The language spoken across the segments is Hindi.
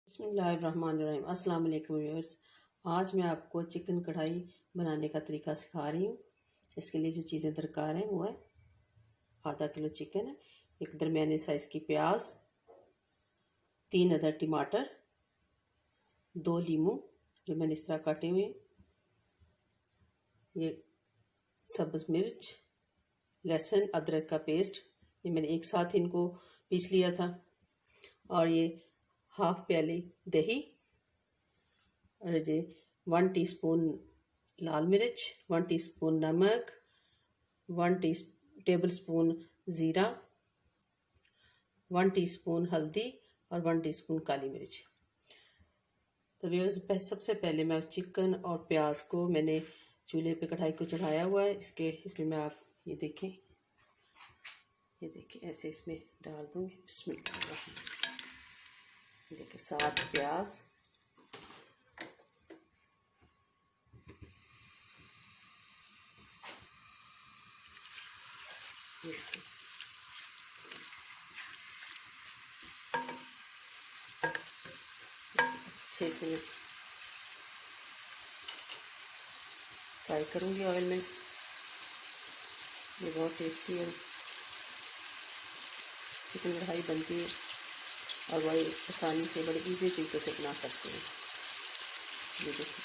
बिस्मिल्लाहिर्रहमानिर्रहीम। अस्सलाम वालेकुम व्यूअर्स। आज मैं आपको चिकन कढ़ाई बनाने का तरीका सिखा रही हूँ। इसके लिए जो चीज़ें दरकार हैं वो है आधा किलो चिकन है, एक दरमियाने साइज़ की प्याज, 3 अदर टमाटर, 2 लीमू जो मैंने इस तरह काटे हुए, ये सब्ज़ मिर्च, लहसुन अदरक का पेस्ट, ये मैंने एक साथ इनको पीस लिया था, और ये हाफ प्याली दही, और ये 1 टीस्पून लाल मिर्च, 1 टीस्पून नमक, 1 टेबल स्पून ज़ीरा, 1 टीस्पून हल्दी और 1 टीस्पून काली मिर्च। तो व्यूअर्स, सबसे पहले मैं चिकन और प्याज को मैंने चूल्हे पे कढ़ाई को चढ़ाया हुआ है। इसमें मैं आप ये देखें ऐसे इसमें डाल दूँगी। बिस्मिल्लाह। देखिए, 7 प्याज, अच्छे से फ्राई करूँगी ऑयल में। ये बहुत टेस्टी है चिकन कढ़ाई बनती है, और बड़ी आसानी से बड़े इजी तरीके से बना सकते हैं। ये देखिए,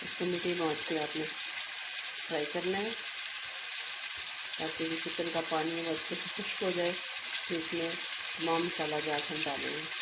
इसको मीडियम आंच पे आपने फ्राई करना है, ताकि जो चिकन का पानी है वो अच्छे से खुश्क हो जाए। फिर इसमें तमाम मसाला जात हम डालेंगे।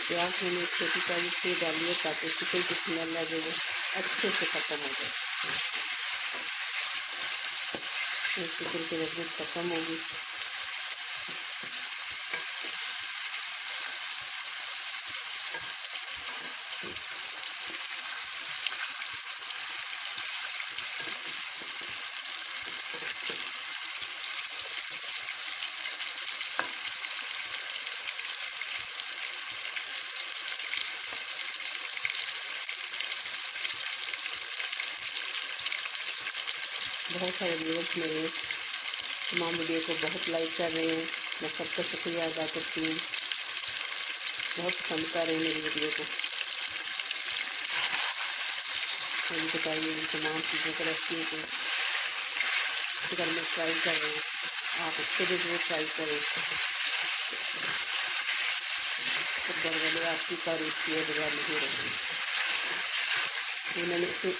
प्याज मैंने एक छोटी साइज से डाली है, ताकि चिकन की स्मेल लगे वो अच्छे से ख़त्म हो जाए। चिकन की रजमत ख़त्म होगी। बहुत सारे व्यूअर्स मेरे तमाम वीडियो को बहुत लाइक कर रहे हैं। मैं सबका शुक्रिया अदा करती हूँ, बहुत पसंद कर रहे हैं मेरी वीडियो को। मुझे बताइए इन तमाम चीज़ों को, रेसिपी को घर में ट्राई कर रहे हैं, आप इसको भी जरूर ट्राई करें। तो घर वाले आपकी तारीफ किए बगैर नहीं रहेंगे। ये मैंने इसे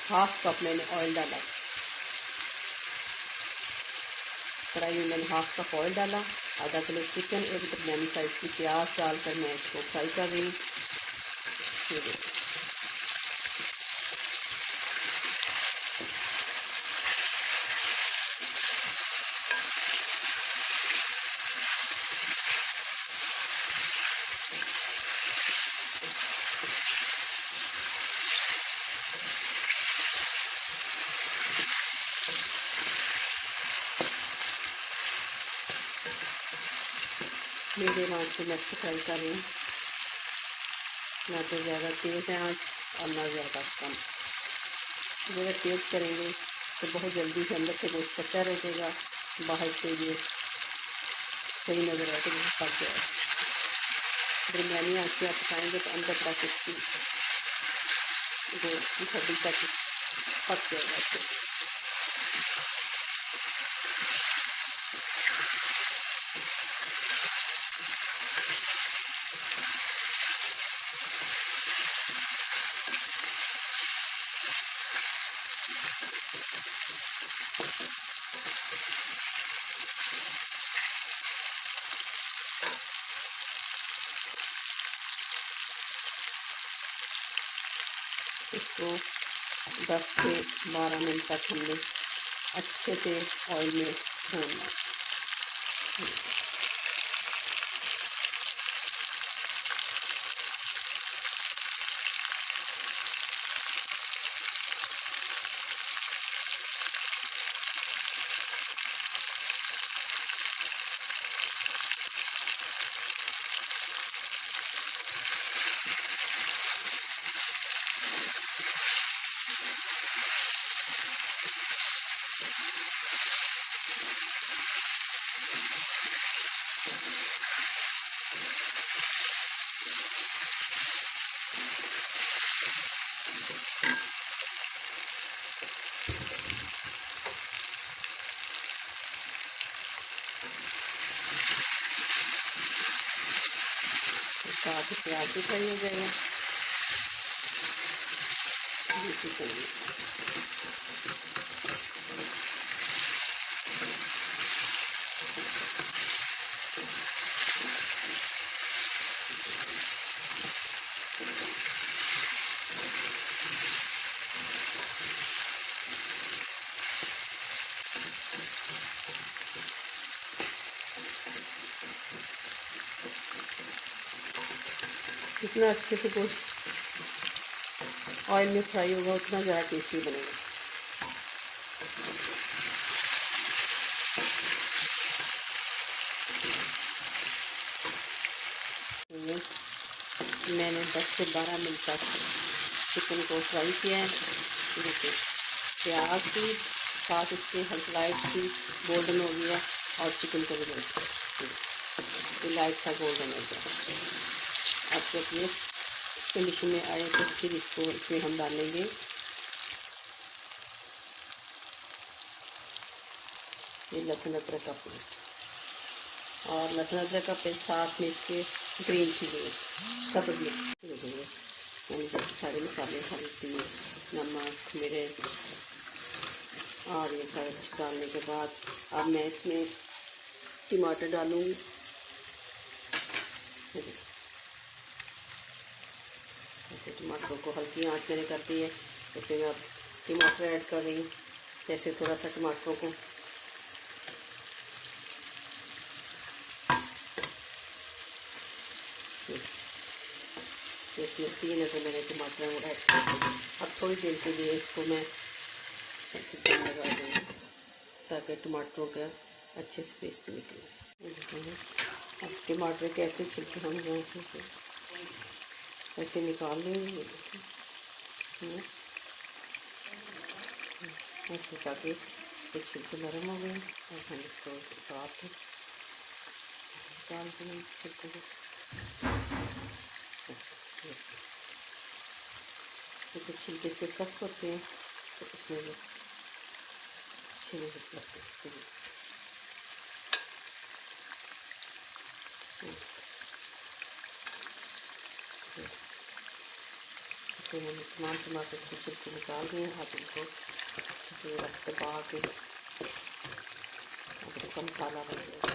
हाफ कप मैंने ऑयल डाला, कढ़ाई में मैंने हाफ कप ऑयल डाला, आधा किलो चिकन, एक दरमियानी साइज़ की प्याज डालकर मैं इसको फ्राई कर रही हूँ। मीडियम आंच पे मैं इसको फ्राई कर रही हूँ, ना तो ज़्यादा तेज़ है आंच और ना ज़्यादा कम। ज़्यादा तेज़ करेंगे तो बहुत जल्दी से अंदर से गोश्त कच्चा रह जाएगा, बाहर से ये सही नज़र आए तो बहुत पक जाएगा। दरमियानी आंच पे आप पकाएंगे तो अंदर तक इसकी गोश्त की हड्डी तक पक जाएगा अच्छे से। इसको 10 से 12 मिनट तक हमने अच्छे से ऑयल में भूनना। साथ ही प्याज भी फ्राई हो जाएगा। जितना अच्छे से गोश्त ऑयल में फ्राई होगा उतना ज़्यादा टेस्टी बनेगा। मैंने 10 से 12 मिनट तक चिकन को फ्राई किया है। देखिए प्याज भी साथ इसके हल्की लाइट सी गोल्डन हो गया और चिकन को भी लाइट सा गोल्डन हो गया। अब जब ये इस कंडीशन में आए तो फिर इसको इसमें हम डालेंगे ये लहसुन अदरक का पेस्ट और लहसुन अदरक का पेस्ट साथ में इसके ग्रीन चिली सब मैंने जैसे सारे मसाले हल्दी नमक मिर्च और ये सारा कुछ डालने के बाद अब मैं इसमें टमाटर डालूँगी। ऐसे टमाटरों को हल्की आंच मैंने कर दी है। इसमें मैं अब टमाटर ऐड कर रही हूँ। जैसे थोड़ा सा टमाटरों को इसमें 3 ऐसे मैंने टमाटर वो ऐड कर दिए। अब थोड़ी देर के लिए इसको मैं ऐसे दम लगा दूँगी ताकि टमाटरों का अच्छे से पेस्ट निकले। अब टमाटर के ऐसे छिलके हम यहाँ से ऐसे निकाल लेंगे ऐसे ताकि इसके छिलके नरम हो गए और हम इसको निकाल दें छिलके को। तो छिलके इसके सख्त होते हैं तो इसमें भी अच्छे लगते हैं। इसे मैंने तमाम टमाटर के छिलके निकाल दिए। अब इनको अच्छे से दबा के अब इसका मसाला बन जाएगा।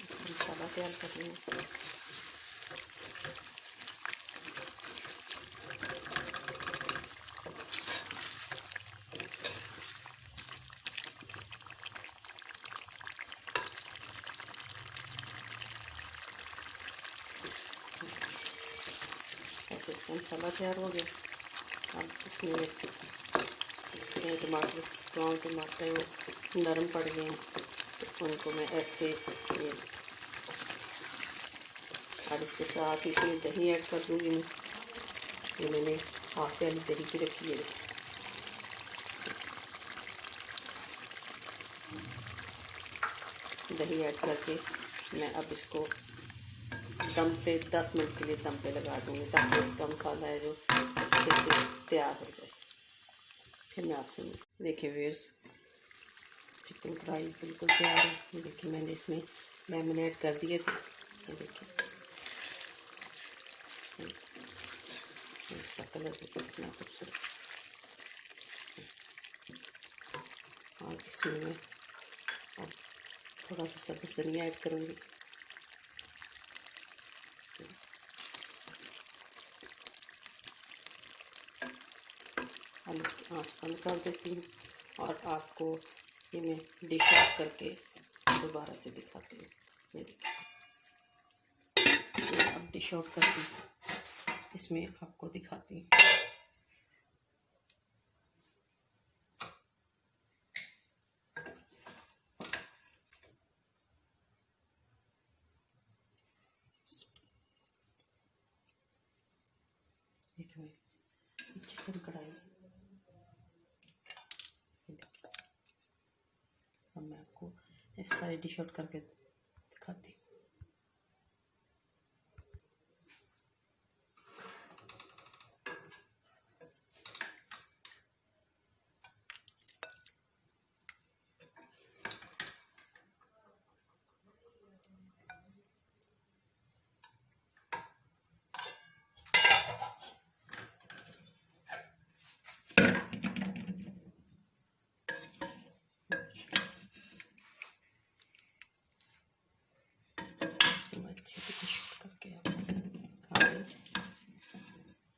इसका मसाला तैयार कर लेंगे। ऐसे इसका मसाला तैयार हो गया। अब इसमें टमाटर स्ट्रॉन्ग टमाटर वो नरम पड़ गए हैं तो उनको मैं ऐसे ये अब इसके साथ इसमें दही ऐड कर दूँगी। मैं ये मैंने हाफ प्याली दही की रखी है। दही ऐड करके मैं अब इसको दम पे 10 मिनट के लिए दम पे लगा दूँगी ताकि इसका मसाला है जो अच्छे से तैयार हो जाए। फिर मैं आपसे देखिए व्यूअर्स चिकन कढ़ाई बिल्कुल तैयार है। देखिए मैंने इसमें लेमन ऐड कर दिए थे। ये देखिए इसका कलर देखिए कितना खूबसूरत। इसमें मैं अब थोड़ा सा सब्ज़ धनिया ऐड करूँगी। अब इसकी आँच बंद कर देती हूँ और आपको ये मैं डिश आउट करके दोबारा से दिखाती हूँ। ये देखिए, अब डिश आउट करके इसमें आपको दिखाती हूँ। चिकन कढ़ाई, अब मैं आपको इस सारी डिश आउट करके दिखाती हूँ। अच्छे से डिश करके खा लें।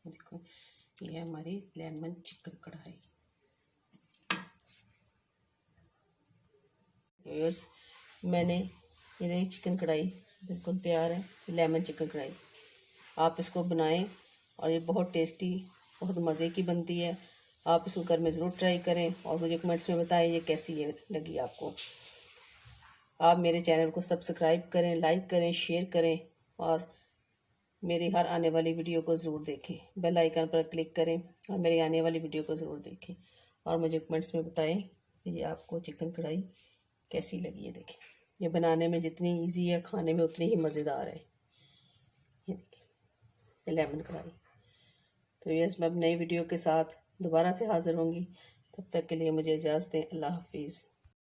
देखो, ये हमारी लेमन चिकन कढ़ाई। व्यूअर्स, मैंने ये देखिए चिकन कढ़ाई बिल्कुल तैयार है, लेमन चिकन कढ़ाई। आप इसको बनाएं और ये बहुत टेस्टी, बहुत मज़े की बनती है। आप इसको घर में ज़रूर ट्राई करें और मुझे कमेंट्स में बताएं ये कैसी है लगी आपको। आप मेरे चैनल को सब्सक्राइब करें, लाइक करें, शेयर करें और मेरी हर आने वाली वीडियो को ज़रूर देखें। बेल आइकन पर क्लिक करें और मेरी आने वाली वीडियो को ज़रूर देखें और मुझे कमेंट्स में बताएं कि ये आपको चिकन कढ़ाई कैसी लगी है। देखें, ये बनाने में जितनी इजी है, खाने में उतनी ही मज़ेदार है। ये देखिए, लेमन कढ़ाई। तो यस, मैं अब नई वीडियो के साथ दोबारा से हाज़िर होंगी। तब तक के लिए मुझे इजाज़त दें। अल्लाह हाफिज़।